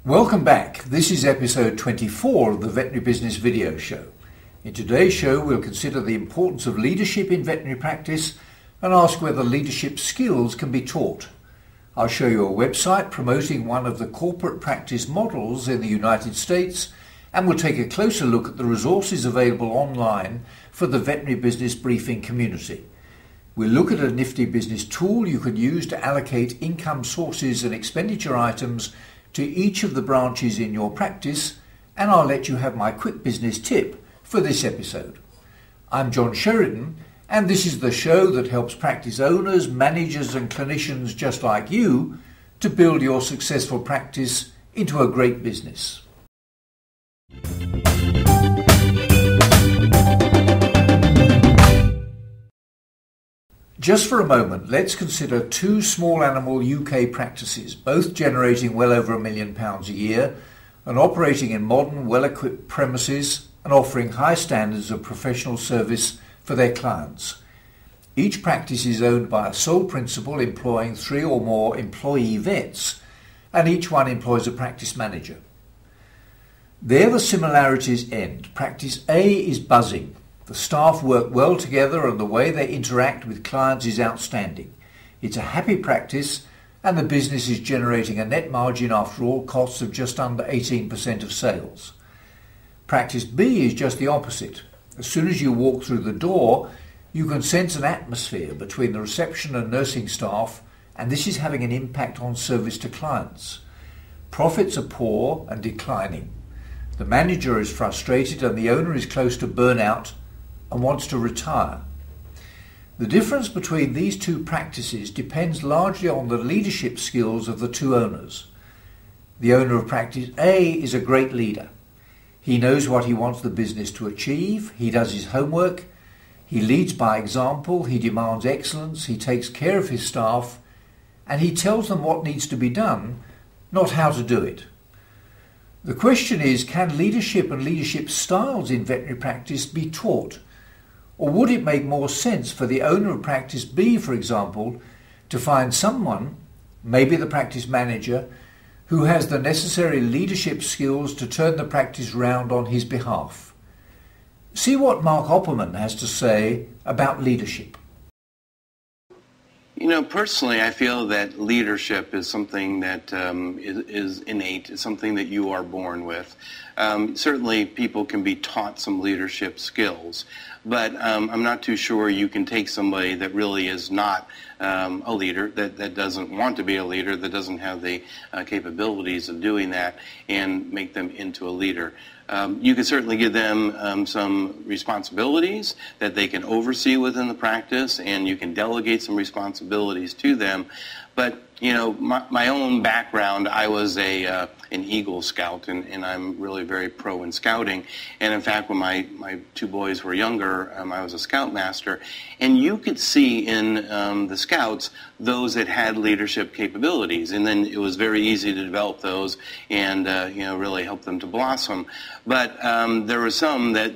Welcome back. This is episode 24 of the Veterinary Business Video Show. In today's show, we'll consider the importance of leadership in veterinary practice and ask whether leadership skills can be taught. I'll show you a website promoting one of the corporate practice models in the United States, and we'll take a closer look at the resources available online for the Veterinary Business Briefing community. We'll look at a nifty business tool you can use to allocate income sources and expenditure items to each of the branches in your practice, and I'll let you have my quick business tip for this episode. I'm John Sheridan, and this is the show that helps practice owners, managers and clinicians just like you to build your successful practice into a great business. Just for a moment, let's consider two small animal UK practices, both generating well over £1 million a year and operating in modern, well-equipped premises and offering high standards of professional service for their clients. Each practice is owned by a sole principal employing 3 or more employee vets, and each one employs a practice manager. There the similarities end. Practice A is buzzing. The staff work well together and the way they interact with clients is outstanding. It's a happy practice and the business is generating a net margin after all costs of just under 18% of sales. Practice B is just the opposite. As soon as you walk through the door, you can sense an atmosphere between the reception and nursing staff, and this is having an impact on service to clients. Profits are poor and declining. The manager is frustrated and the owner is close to burnout and wants to retire. The difference between these two practices depends largely on the leadership skills of the two owners. The owner of practice A is a great leader. He knows what he wants the business to achieve, he does his homework, he leads by example, he demands excellence, he takes care of his staff, and he tells them what needs to be done, not how to do it. The question is, can leadership and leadership styles in veterinary practice be taught? Or would it make more sense for the owner of practice B, for example, to find someone, maybe the practice manager, who has the necessary leadership skills to turn the practice round on his behalf? See what Mark Opperman has to say about leadership. You know, personally, I feel that leadership is something that is innate. It's something that you are born with. Certainly, people can be taught some leadership skills, but I'm not too sure you can take somebody that really is not a leader, that doesn't want to be a leader, that doesn't have the capabilities of doing that, and make them into a leader. You can certainly give them some responsibilities that they can oversee within the practice, and you can delegate some responsibilities to them. But, you know, my own background, I was an Eagle Scout, and I'm really very pro in scouting. And in fact, when my 2 boys were younger, I was a Scoutmaster. And you could see in the Scouts those that had leadership capabilities. And then it was very easy to develop those and, you know, really help them to blossom. But there were some that